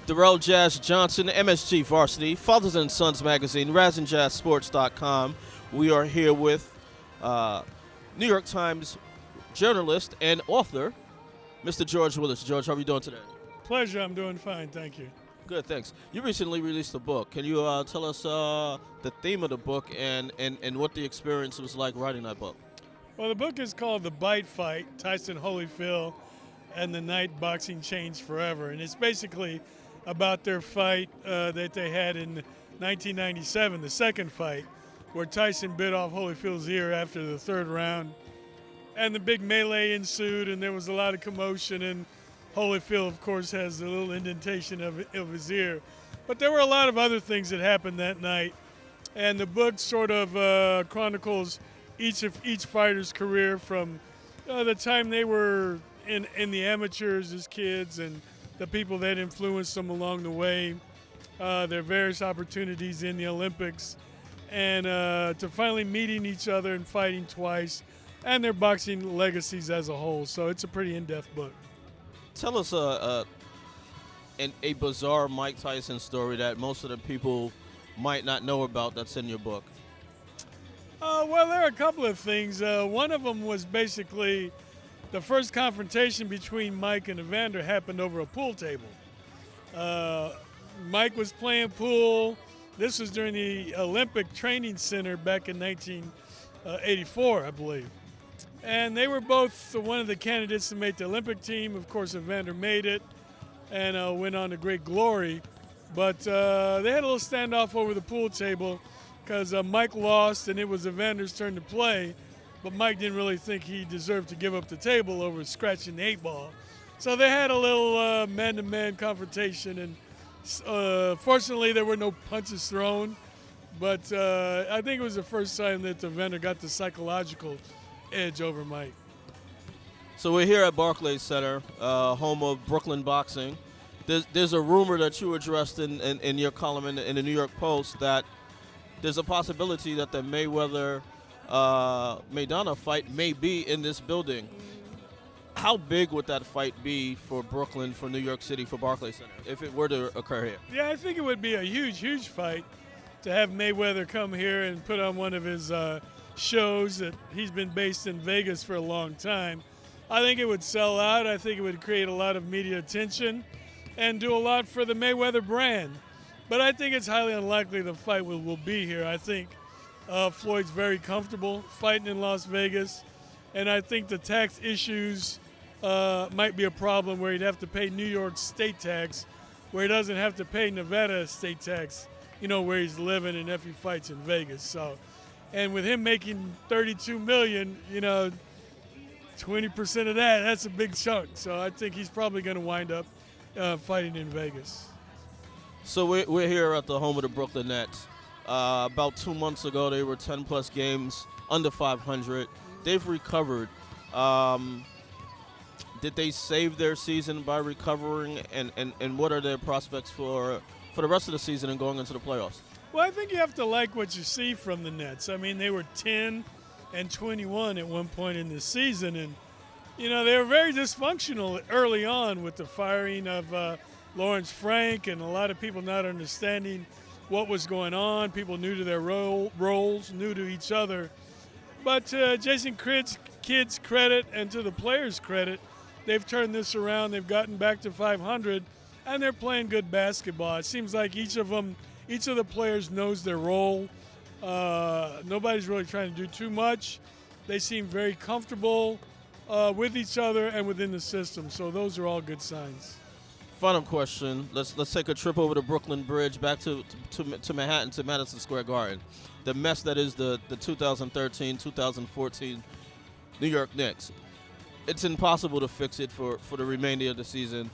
Darrell Jazz Johnson, MSG Varsity, Fathers and Sons Magazine, RazandJazzSports.com. We are here with New York Times journalist and author, Mr. George Willis. George, how are you doing today? Pleasure. I'm doing fine. Thank you. Good, thanks. You recently released a book. Can you tell us the theme of the book and what the experience was like writing that book? Well, the book is called The Bite Fight, Tyson Holyfield and the Night Boxing Changed Forever. And it's basically about their fight that they had in 1997, the second fight, where Tyson bit off Holyfield's ear after the third round. And the big melee ensued, and there was a lot of commotion, and Holyfield, of course, has a little indentation of his ear. But there were a lot of other things that happened that night, and the book sort of chronicles each fighter's career from the time they were in the amateurs as kids and the people that influenced them along the way, their various opportunities in the Olympics, and to finally meeting each other and fighting twice, and their boxing legacies as a whole. So it's a pretty in-depth book. Tell us a bizarre Mike Tyson story that most of the people might not know about that's in your book. Well, there are a couple of things. One of them was basically the first confrontation between Mike and Evander happened over a pool table. Mike was playing pool. This was during the Olympic Training Center back in 1984, I believe. And they were both one of the candidates to make the Olympic team. Of course, Evander made it and went on to great glory. But they had a little standoff over the pool table because Mike lost and it was Evander's turn to play. But Mike didn't really think he deserved to give up the table over scratching the 8-ball. So they had a little man-to-man confrontation, and fortunately there were no punches thrown. But I think it was the first time that Evander got the psychological edge over Mike. So we're here at Barclays Center, home of Brooklyn boxing. There's a rumor that you addressed in your column in the New York Post that there's a possibility that the Mayweather-Maidana fight may be in this building. How big would that fight be for Brooklyn, for New York City, for Barclays Center, if it were to occur here? Yeah, I think it would be a huge, huge fight to have Mayweather come here and put on one of his shows that he's been based in Vegas for a long time. I think it would sell out. I think it would create a lot of media attention and do a lot for the Mayweather brand. But I think it's highly unlikely the fight will be here. I think Floyd's very comfortable fighting in Las Vegas, and I think the tax issues might be a problem where he'd have to pay New York state tax, where he doesn't have to pay Nevada state tax, where he's living and if he fights in Vegas. So. And with him making $32 million, 20% of that's a big chunk. So I think he's probably going to wind up fighting in Vegas. So we're here at the home of the Brooklyn Nets. About 2 months ago, they were 10-plus games, under 500. They've recovered. Did they save their season by recovering? And what are their prospects for the rest of the season and going into the playoffs? Well, I think you have to like what you see from the Nets. I mean, they were 10-21 at one point in the season, and they were very dysfunctional early on with the firing of Lawrence Frank and a lot of people not understanding what was going on. People new to their roles, new to each other. But Jason Kidd's credit and to the players' credit, they've turned this around. They've gotten back to 500, and they're playing good basketball. It seems like each of the players knows their role. Nobody's really trying to do too much. They seem very comfortable with each other and within the system. So those are all good signs. Final question. Let's take a trip over the Brooklyn Bridge back to Manhattan, to Madison Square Garden. The mess that is the 2013-2014 New York Knicks. It's impossible to fix it for the remainder of the season.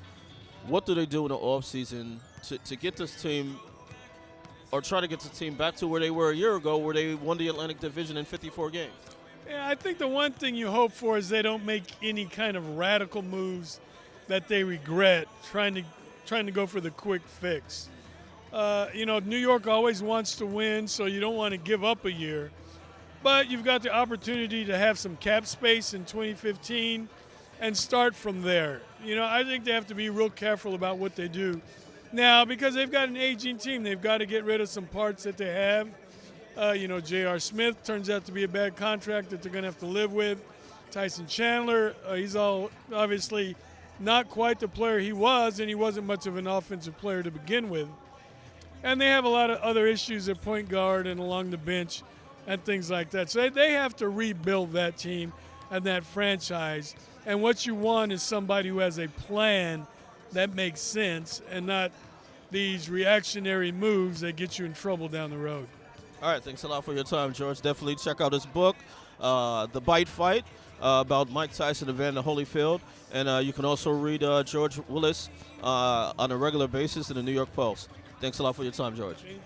What do they do in the offseason to get this team, or try to get the team back to where they were a year ago, where they won the Atlantic Division in 54 games? Yeah, I think the one thing you hope for is they don't make any kind of radical moves that they regret, trying to go for the quick fix. New York always wants to win, so you don't want to give up a year. But you've got the opportunity to have some cap space in 2015 and start from there. I think they have to be real careful about what they do Now, because they've got an aging team, they've got to get rid of some parts that they have. J.R. Smith turns out to be a bad contract that they're going to have to live with. Tyson Chandler, he's obviously not quite the player he was, and he wasn't much of an offensive player to begin with. And they have a lot of other issues at point guard and along the bench and things like that. So they have to rebuild that team and that franchise. And what you want is somebody who has a plan that makes sense and not these reactionary moves that get you in trouble down the road. All right, thanks a lot for your time, George. Definitely check out his book, The Bite Fight, about Mike Tyson and Evander Holyfield. And you can also read George Willis on a regular basis in the New York Post. Thanks a lot for your time, George. Anytime.